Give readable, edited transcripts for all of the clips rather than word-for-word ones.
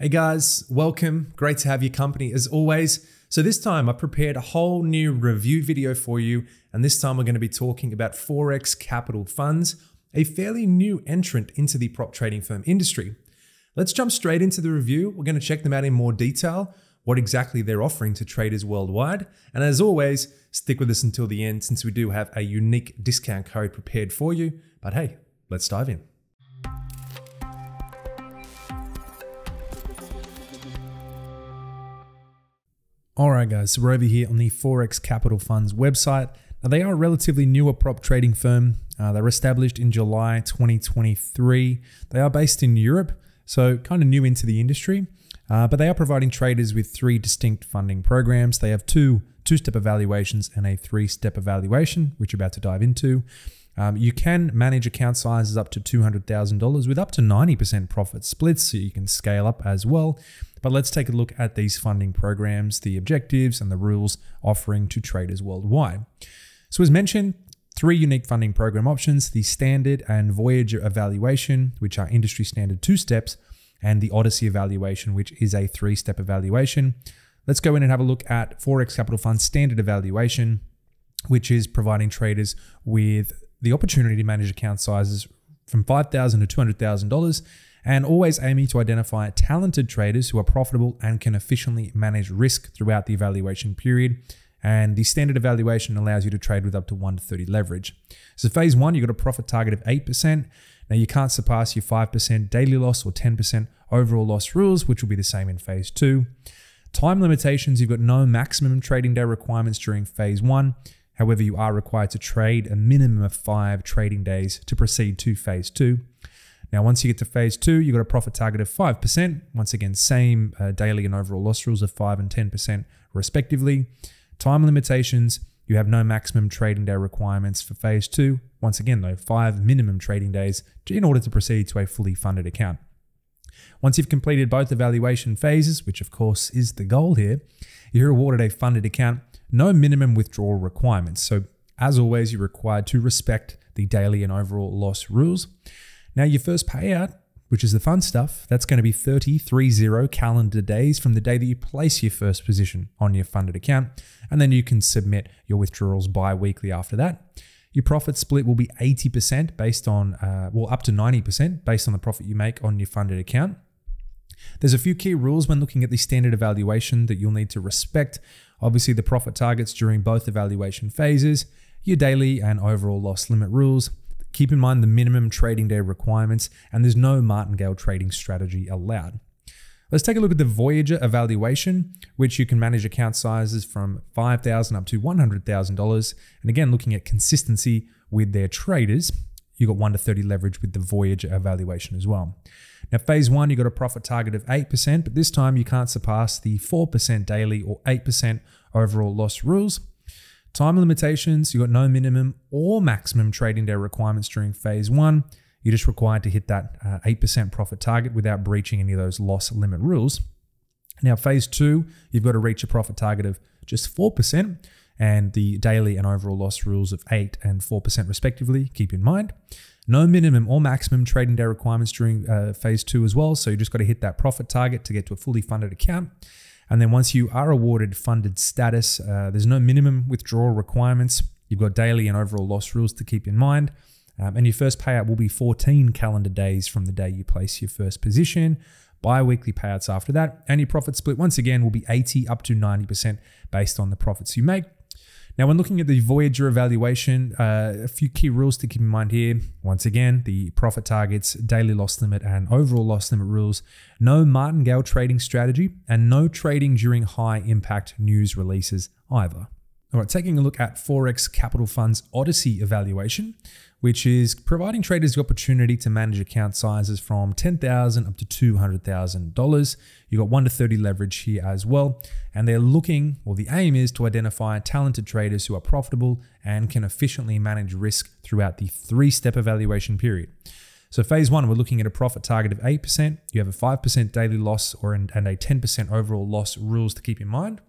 Hey guys, welcome. Great to have your company as always. So this time I prepared a whole new review video for you, and this time we're going to be talking about Forex Capital Funds, a fairly new entrant into the prop trading firm industry. Let's jump straight into the review. We're going to check them out in more detail, what exactly they're offering to traders worldwide. And as always, stick with us until the end since we do have a unique discount code prepared for you. But hey, let's dive in. Alright guys, so we're over here on the Forex Capital Funds website. Now they are a relatively newer prop trading firm. They were established in July 2023. They are based in Europe, so kind of new into the industry. But they are providing traders with three distinct funding programs. They have two-step evaluations and a three-step evaluation, which you're about to dive into. You can manage account sizes up to $200,000 with up to 90% profit splits, so you can scale up as well. But let's take a look at these funding programs, the objectives and the rules offering to traders worldwide. So as mentioned, three unique funding program options: the Standard and Voyager evaluation, which are industry standard 2 steps, and the Odyssey evaluation, which is a 3-step evaluation. Let's go in and have a look at Forex Capital Funds Standard evaluation, which is providing traders with the opportunity to manage account sizes from $5,000 to $200,000, and always aiming to identify talented traders who are profitable and can efficiently manage risk throughout the evaluation period. And the standard evaluation allows you to trade with up to 1-to-30 leverage. So phase 1, you've got a profit target of 8%. Now you can't surpass your 5% daily loss or 10% overall loss rules, which will be the same in phase 2. Time limitations, you've got no maximum trading day requirements during phase 1. However, you are required to trade a minimum of 5 trading days to proceed to phase 2. Now, once you get to phase 2, you've got a profit target of 5%. Once again, same daily and overall loss rules of 5 and 10% respectively. Time limitations, you have no maximum trading day requirements for phase 2. Once again, though, 5 minimum trading days in order to proceed to a fully funded account. Once you've completed both evaluation phases, which of course is the goal here, you're awarded a funded account, no minimum withdrawal requirements. So as always, you're required to respect the daily and overall loss rules. Now your first payout, which is the fun stuff, that's going to be 30 calendar days from the day that you place your first position on your funded account. And then you can submit your withdrawals bi-weekly after that. Your profit split will be 80% based on, up to 90% based on the profit you make on your funded account. There's a few key rules when looking at the standard evaluation that you'll need to respect. Obviously, the profit targets during both evaluation phases, your daily and overall loss limit rules. Keep in mind the minimum trading day requirements, and there's no martingale trading strategy allowed. Let's take a look at the Voyager evaluation, which you can manage account sizes from $5,000 up to $100,000. And again, looking at consistency with their traders, you got 1-to-30 leverage with the Voyager evaluation as well. Now, phase 1, you got a profit target of 8%, but this time you can't surpass the 4% daily or 8% overall loss rules. Time limitations, you got no minimum or maximum trading day requirements during phase 1. You're just required to hit that 8% profit target without breaching any of those loss limit rules. Now, phase 2, you've got to reach a profit target of just 4% and the daily and overall loss rules of 8 and 4% respectively, keep in mind. No minimum or maximum trading day requirements during phase 2 as well. So you just got to hit that profit target to get to a fully funded account. And then once you are awarded funded status, there's no minimum withdrawal requirements. You've got daily and overall loss rules to keep in mind. And your first payout will be 14 calendar days from the day you place your first position. Bi-weekly payouts after that. And your profit split, once again, will be 80 up to 90% based on the profits you make. Now, when looking at the Voyager evaluation, a few key rules to keep in mind here. Once again, the profit targets, daily loss limit, and overall loss limit rules. No martingale trading strategy, and no trading during high impact news releases either. All right, taking a look at Forex Capital Funds Odyssey evaluation, which is providing traders the opportunity to manage account sizes from $10,000 up to $200,000. You've got 1-to-30 leverage here as well. And they're looking, or the aim is to identify talented traders who are profitable and can efficiently manage risk throughout the 3-step evaluation period. So phase 1, we're looking at a profit target of 8%. You have a 5% daily loss and a 10% overall loss rules to keep in mind.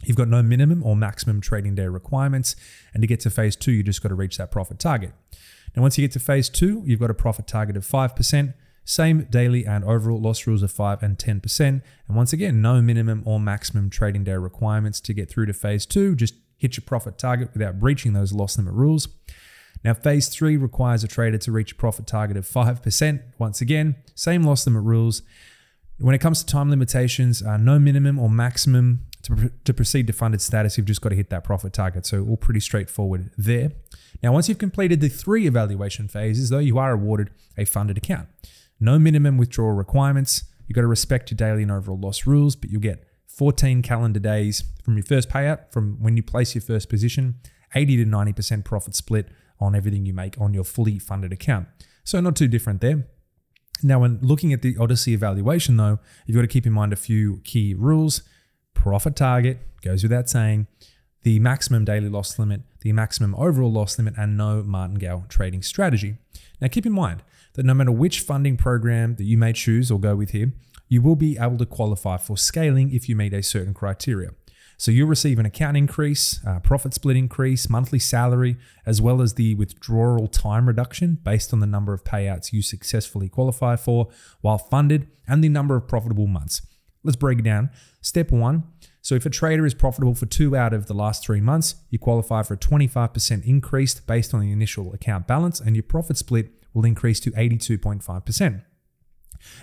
You've got no minimum or maximum trading day requirements. And to get to phase 2, you just got to reach that profit target. Now, once you get to phase 2, you've got a profit target of 5%, Same daily and overall loss rules of 5 and 10%. And once again, no minimum or maximum trading day requirements to get through to phase 2. Just hit your profit target without breaching those loss limit rules. Now, phase 3 requires a trader to reach a profit target of 5%. Once again, same loss limit rules. When it comes to time limitations, no minimum or maximum to proceed to funded status. You've just got to hit that profit target. So all pretty straightforward there. Now, once you've completed the 3 evaluation phases, though, you are awarded a funded account. No minimum withdrawal requirements. You've got to respect your daily and overall loss rules, but you'll get 14 calendar days from your first payout, from when you place your first position, 80 to 90% profit split on everything you make on your fully funded account. So not too different there. Now, when looking at the Odyssey evaluation, though, you've got to keep in mind a few key rules. Profit target, goes without saying, the maximum daily loss limit, the maximum overall loss limit, and no martingale trading strategy. Now, keep in mind that no matter which funding program that you may choose or go with here, you will be able to qualify for scaling if you meet a certain criteria. So you'll receive an account increase, profit split increase, monthly salary, as well as the withdrawal time reduction based on the number of payouts you successfully qualify for while funded and the number of profitable months. Let's break it down. Step 1. So if a trader is profitable for 2 out of the last 3 months, you qualify for a 25% increase based on the initial account balance, and your profit split will increase to 82.5%.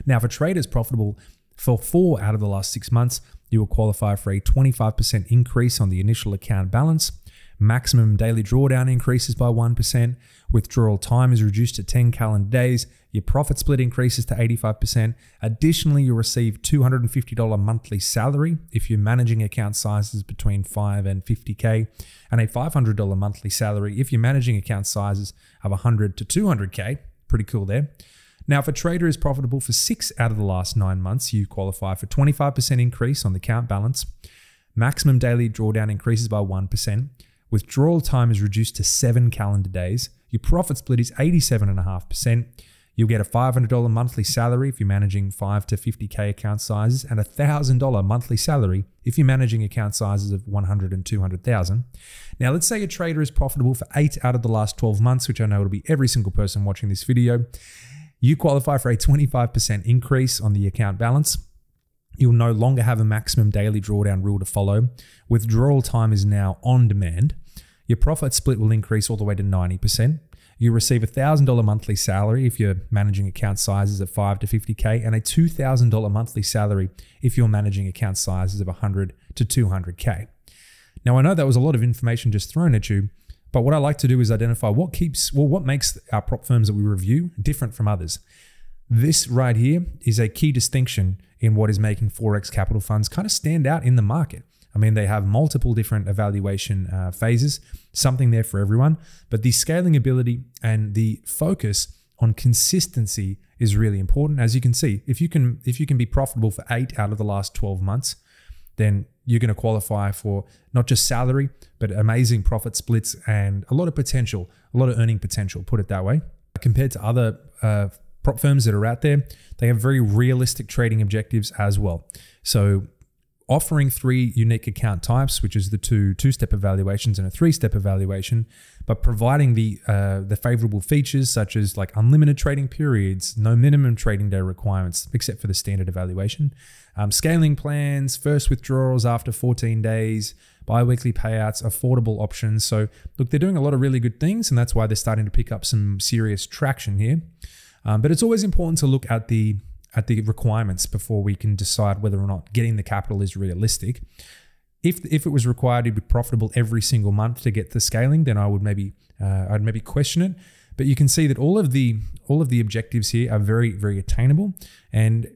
Now, if a trader is profitable for 4 out of the last 6 months, you will qualify for a 25% increase on the initial account balance. Maximum daily drawdown increases by 1%. Withdrawal time is reduced to 10 calendar days. Your profit split increases to 85%. Additionally, you'll receive $250 monthly salary if you're managing account sizes between 5 and 50K, and a $500 monthly salary if you're managing account sizes of 100 to 200K. Pretty cool there. Now, if a trader is profitable for 6 out of the last 9 months, you qualify for 25% increase on the account balance. Maximum daily drawdown increases by 1%. Withdrawal time is reduced to 7 calendar days. Your profit split is 87.5%. You'll get a $500 monthly salary if you're managing 5 to 50K account sizes, and a $1,000 monthly salary if you're managing account sizes of 100 and 200,000. Now, let's say a trader is profitable for 8 out of the last 12 months, which I know will be every single person watching this video. You qualify for a 25% increase on the account balance. You'll no longer have a maximum daily drawdown rule to follow. Withdrawal time is now on demand. Your profit split will increase all the way to 90%. You receive a $1,000 monthly salary if you're managing account sizes of 5 to 50K, and a $2,000 monthly salary if you're managing account sizes of 100 to 200K. Now, I know that was a lot of information just thrown at you, but what I like to do is identify what makes our prop firms that we review different from others. This right here is a key distinction in what is making Forex Capital Funds kind of stand out in the market. I mean, they have multiple different evaluation phases, something there for everyone, but the scaling ability and the focus on consistency is really important. As you can see, if you can be profitable for 8 out of the last 12 months, then you're going to qualify for not just salary, but amazing profit splits and a lot of potential, a lot of earning potential, put it that way. Compared to other prop firms that are out there, they have very realistic trading objectives as well. So offering 3 unique account types, which is the two-step evaluations and a 3-step evaluation, but providing the favorable features such as like unlimited trading periods, no minimum trading day requirements, except for the standard evaluation, scaling plans, first withdrawals after 14 days, bi-weekly payouts, affordable options. So look, they're doing a lot of really good things, and that's why they're starting to pick up some serious traction here. But it's always important to look at the requirements before we can decide whether or not getting the capital is realistic. If it was required to be profitable every single month to get to scaling, then I'd maybe question it. But you can see that all of the objectives here are very, very attainable. And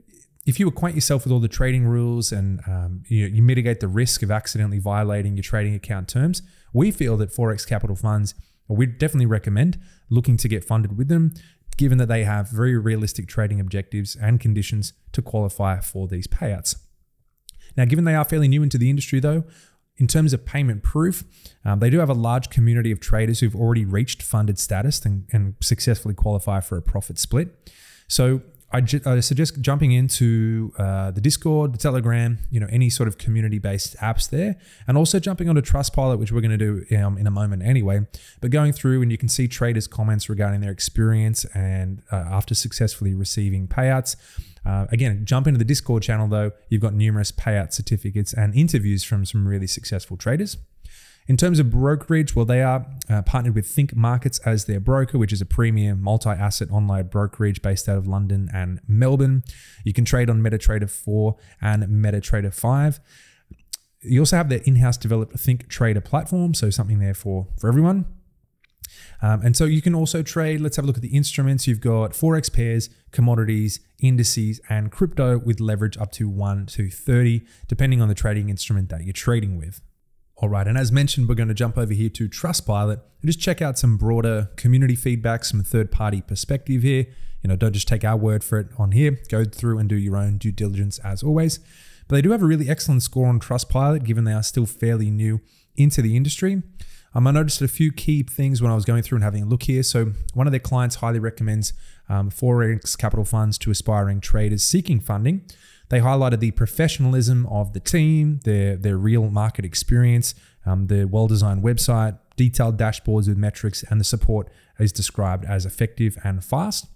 if you acquaint yourself with all the trading rules and you mitigate the risk of accidentally violating your trading account terms, we feel that Forex Capital Funds, we definitely recommend looking to get funded with them, given that they have very realistic trading objectives and conditions to qualify for these payouts. Now, given they are fairly new into the industry though, in terms of payment proof, they do have a large community of traders who've already reached funded status and successfully qualify for a profit split. So I suggest jumping into the Discord, the Telegram, any sort of community-based apps there, and also jumping onto Trustpilot, which we're going to do in a moment anyway. But going through, and you can see traders' comments regarding their experience and after successfully receiving payouts. Again, jump into the Discord channel though. You've got numerous payout certificates and interviews from some really successful traders. In terms of brokerage, well, they are partnered with ThinkMarkets as their broker, which is a premium multi-asset online brokerage based out of London and Melbourne. You can trade on MetaTrader 4 and MetaTrader 5. You also have their in-house developed ThinkTrader platform, so something there for everyone. And so you can also trade, let's have a look at the instruments. You've got Forex pairs, commodities, indices, and crypto with leverage up to 1 to 30, depending on the trading instrument that you're trading with. All right, and as mentioned, we're going to jump over here to Trustpilot and just check out some broader community feedback, some third-party perspective here. Don't just take our word for it on here. Go through and do your own due diligence as always. But they do have a really excellent score on Trustpilot, given they are still fairly new into the industry. I noticed a few key things when I was going through and having a look here. So one of their clients highly recommends Forex Capital Funds to aspiring traders seeking funding. They highlighted the professionalism of the team, their real market experience, their well-designed website, detailed dashboards with metrics, and the support is described as effective and fast.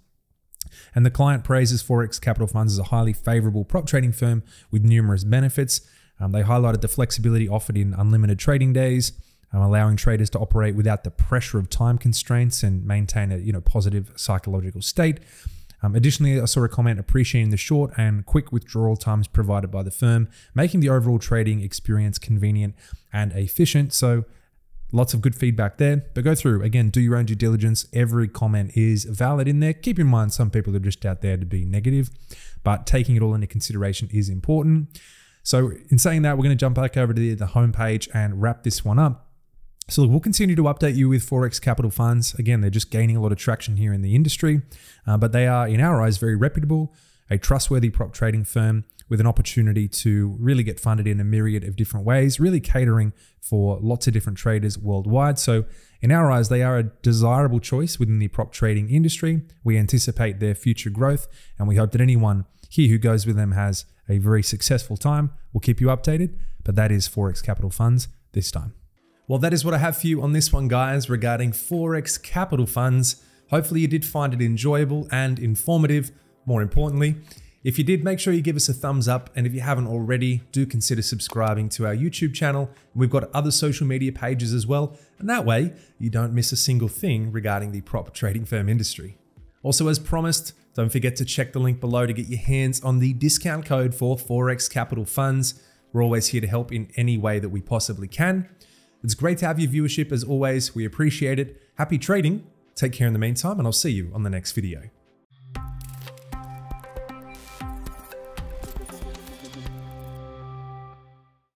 And the client praises Forex Capital Funds as a highly favorable prop trading firm with numerous benefits. They highlighted the flexibility offered in unlimited trading days, allowing traders to operate without the pressure of time constraints and maintain a positive psychological state. Additionally, I saw a comment appreciating the short and quick withdrawal times provided by the firm, making the overall trading experience convenient and efficient. So lots of good feedback there. But go through, again, do your own due diligence. Every comment is valid in there. Keep in mind, some people are just out there to be negative, but taking it all into consideration is important. So in saying that, we're going to jump back over to the homepage and wrap this one up. So we'll continue to update you with Forex Capital Funds. Again, they're just gaining a lot of traction here in the industry, but they are, in our eyes, very reputable, a trustworthy prop trading firm with an opportunity to really get funded in a myriad of different ways, really catering for lots of different traders worldwide. So in our eyes, they are a desirable choice within the prop trading industry. We anticipate their future growth, and we hope that anyone here who goes with them has a very successful time. We'll keep you updated, but that is Forex Capital Funds this time. Well, that is what I have for you on this one, guys, regarding Forex Capital Funds. Hopefully you did find it enjoyable and informative, more importantly. If you did, make sure you give us a thumbs up. And if you haven't already, do consider subscribing to our YouTube channel. We've got other social media pages as well. And that way you don't miss a single thing regarding the prop trading firm industry. Also, as promised, don't forget to check the link below to get your hands on the discount code for Forex Capital Funds. We're always here to help in any way that we possibly can. It's great to have your viewership as always. We appreciate it. Happy trading. Take care in the meantime, and I'll see you on the next video.